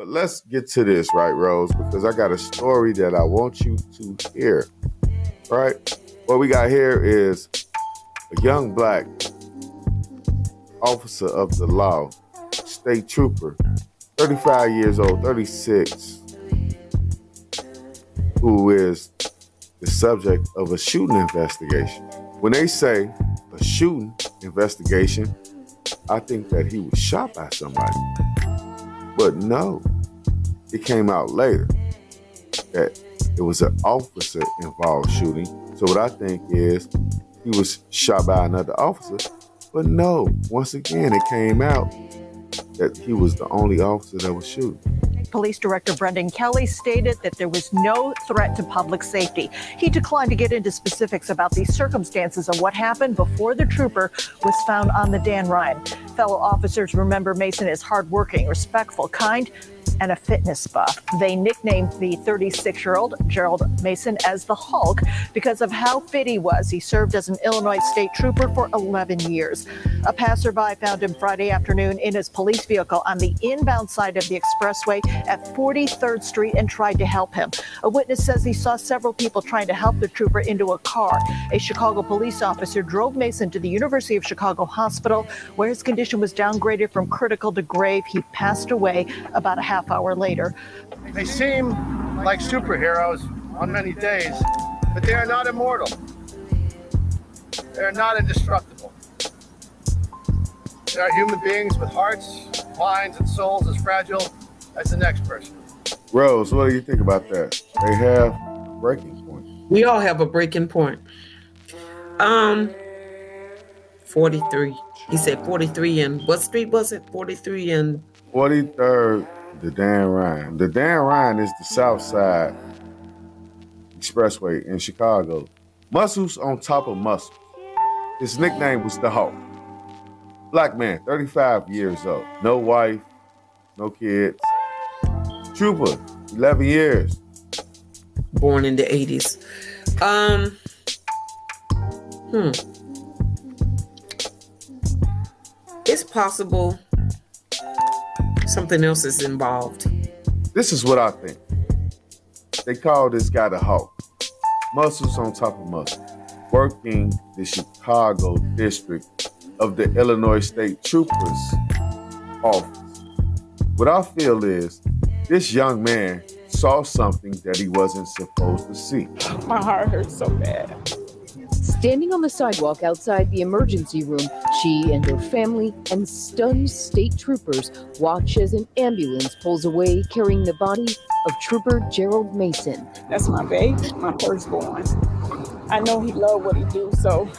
But let's get to this, right, Rose? Because I got a story that I want you to hear, right? What we got here is a young black officer of the law, state trooper, 35 years old, 36, who is the subject of a shooting investigation. When they say a shooting investigation, I think that he was shot by somebody. But no, it came out later that it was an officer involved shooting. So what I think is he was shot by another officer. But no, once again, it came out that he was the only officer that was shooting. Police Director Brendan Kelly stated that there was no threat to public safety. He declined to get into specifics about the circumstances of what happened before the trooper was found on the Dan Ryan. Fellow officers remember Mason as hardworking, respectful, kind, and a fitness buff. They nicknamed the 36-year-old Gerald Mason as the Hulk because of how fit he was. He served as an Illinois state trooper for 11 years. A passerby found him Friday afternoon in his police vehicle on the inbound side of the expressway at 43rd Street and tried to help him. A witness says he saw several people trying to help the trooper into a car. A Chicago police officer drove Mason to the University of Chicago Hospital, where his condition was downgraded from critical to grave. He passed away about a half hour later. They seem like superheroes on many days, but they are not immortal. They are not indestructible. They are human beings with hearts, minds, and souls as fragile as the next person. Rose, what do you think about that? They have a breaking point. We all have a breaking point. 43. He said 43 and what street was it? 43 and 43rd, the Dan Ryan. The Dan Ryan is the South Side Expressway in Chicago. Muscles on top of muscles. His nickname was the Hulk. Black man, 35 years old. No wife, no kids. Trooper, 11 years. Born in the 80s. It's possible something else is involved. This is what I think. They call this guy the Hulk. Muscles on top of muscles. Working the Chicago district of the Illinois State Troopers office. What I feel is this young man saw something that he wasn't supposed to see. My heart hurts so bad. Standing on the sidewalk outside the emergency room, she and her family and stunned state troopers watch as an ambulance pulls away carrying the body of Trooper Gerald Mason. That's my baby, my firstborn. I know he loved what he do, so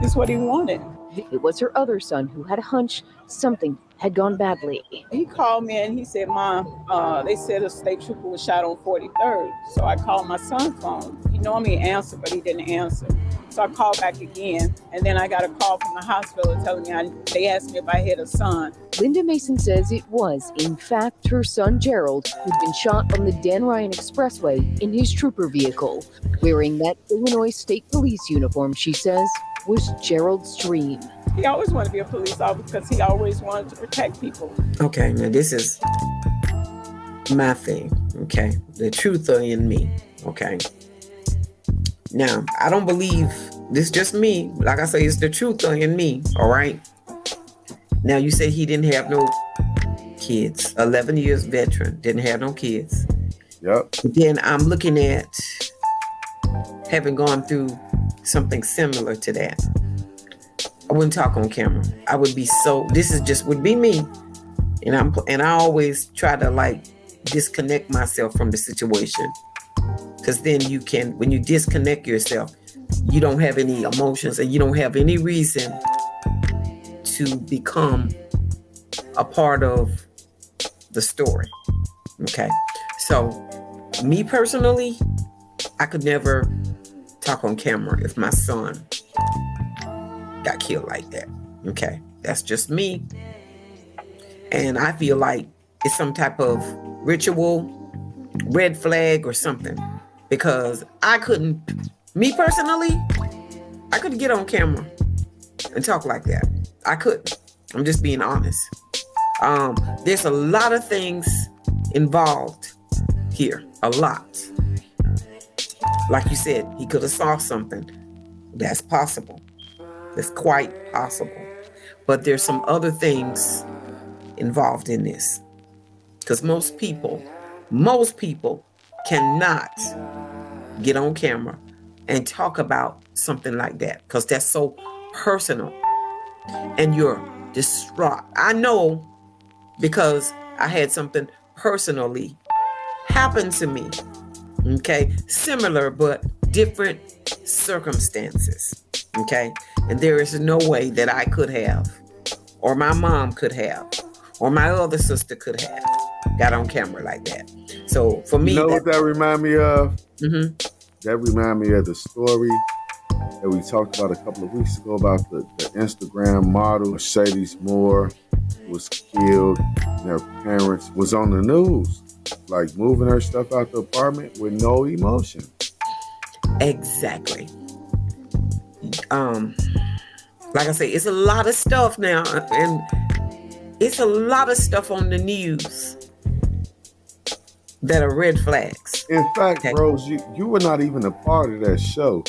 it's what he wanted. It was her other son who had a hunch something had gone badly. He called me and he said, Mom, they said a state trooper was shot on 43rd. So I called my son's phone. He normally answered, but he didn't answer. So I called back again, and then I got a call from the hospital telling me they asked me if I had a son. Linda Mason says it was, in fact, her son Gerald, who'd been shot on the Dan Ryan Expressway in his trooper vehicle. Wearing that Illinois State Police uniform, she says, was Gerald's dream. He always wanted to be a police officer because he always wanted to protect people. Okay, now this is my thing, okay? The truther in me, okay? Now, I don't believe, this is just me. Like I say, it's the truther in me, all right? Now, you say he didn't have no kids. 11 years veteran, didn't have no kids. Yep. Then I'm looking at having gone through something similar to that. I wouldn't talk on camera. I would be this is just would be me. And I always try to like disconnect myself from the situation. Because then you can, when you disconnect yourself, you don't have any emotions and you don't have any reason to become a part of the story. Okay. So me personally, I could never talk on camera if my son got killed like that. Okay. That's just me. And I feel like it's some type of ritual, red flag or something. Because me personally, I couldn't get on camera and talk like that. I couldn't. I'm just being honest. There's a lot of things involved here, a lot. Like you said, he could have saw something. That's possible. That's quite possible. But there's some other things involved in this. Because most people cannot get on camera and talk about something like that, because that's so personal and you're distraught. I know, because I had something personally happen to me. Okay, similar but different circumstances. Okay, and there is no way that I could have, or my mom could have, or my other sister could have got on camera like that. So for me, you know what that remind me of? Mm-hmm. That remind me of the story that we talked about a couple of weeks ago about the Instagram model Mercedes Moore was killed and her parents was on the news, like moving her stuff out the apartment with no emotion. Exactly. Like I say, it's a lot of stuff now, and it's a lot of stuff on the news that are red flags. In fact, Okay. Rose, you were not even a part of that show.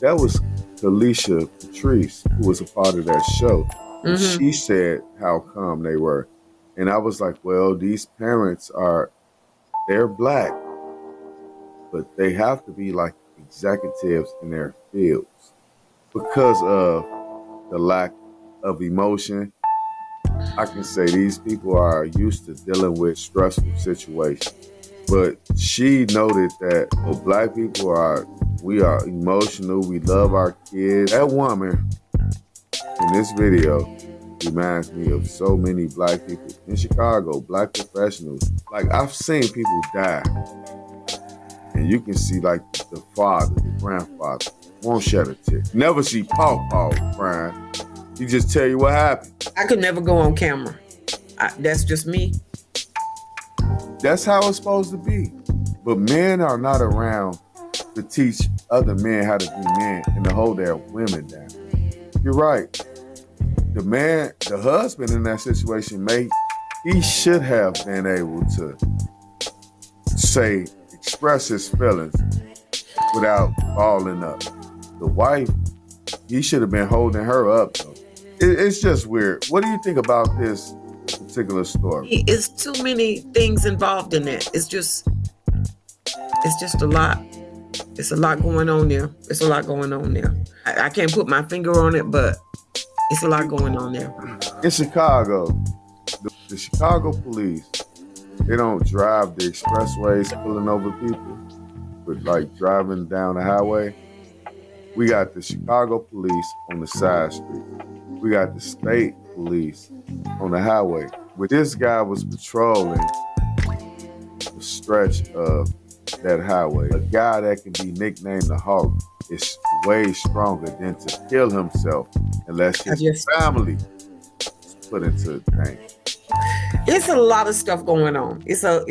That was Alicia Patrice, who was a part of that show. And she said how calm they were. And I was like, well, these parents they're black, but they have to be like executives in their fields because of the lack of emotion. I can say these people are used to dealing with stressful situations. But she noted that black people we are emotional. We love our kids. That woman in this video reminds me of so many black people in Chicago, black professionals. Like, I've seen people die. And you can see like the father, the grandfather, won't shed a tear. Never see Paw crying. He just tell you what happened. I could never go on camera. That's just me. That's how it's supposed to be. But men are not around to teach other men how to be men and to hold their women down. You're right. The husband in that situation, he should have been able to express his feelings without balling up. The wife, he should have been holding her up, though. It's just weird. What do you think about this particular story? It's too many things involved in that. It's just a lot. It's a lot going on there. It's a lot going on there. I can't put my finger on it, but it's a lot going on there. In Chicago, the Chicago police, they don't drive the expressways pulling over people, but like driving down the highway. We got the Chicago police on the side street. We got the state police on the highway. But this guy was patrolling the stretch of that highway. A guy that can be nicknamed the Hawk is way stronger than to kill himself unless his family is put into danger. It's a lot of stuff going on. It's a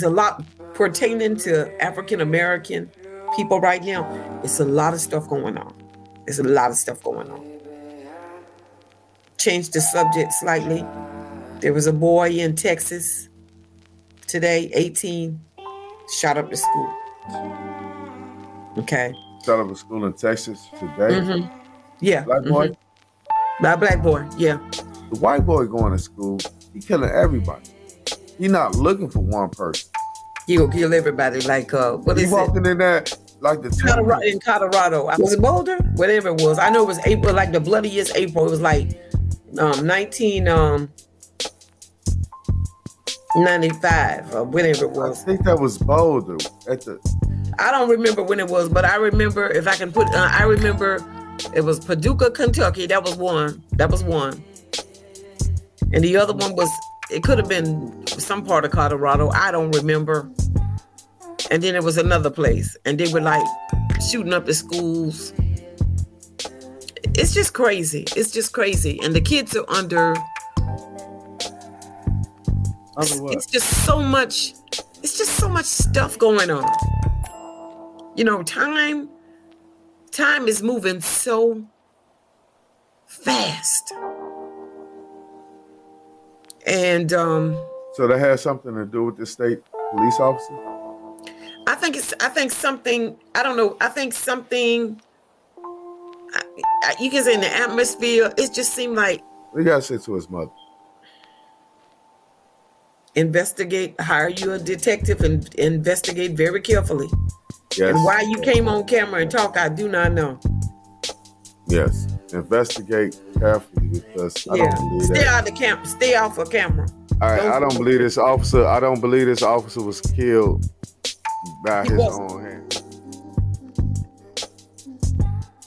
lot pertaining to African American people right now. It's a lot of stuff going on. There's a lot of stuff going on. Change the subject slightly. There was a boy in Texas today, 18, shot up the school. Okay. Shot up a school in Texas today? Mm-hmm. Yeah. Black boy? Black boy, yeah. The white boy going to school, he killing everybody. He not looking for one person. He will kill everybody. Like, what is it? He walking in there like the in Colorado. Was it Boulder? Whatever it was. I know it was April, like the bloodiest April. It was like 1995 or whatever it was. I think that was Boulder. I don't remember when it was, but I remember, if I can put, I remember it was Paducah, Kentucky. That was one. And the other one was, it could have been some part of Colorado. I don't remember. And then it was another place. And they were like shooting up the schools. It's just crazy. It's just crazy. And the kids are under what? It's just so much stuff going on. You know, time is moving so fast. And So that has something to do with the state police officer? I think something, I don't know, I think something, you can say in the atmosphere, it just seemed like We gotta say to his mother. investigate, hire you a detective and investigate very carefully. Yes. And why you came on camera and talk, I do not know. Yes. Investigate carefully because I don't believe Stay that. out the camp, stay off of camera. All right, I don't believe this officer was killed by his own hand.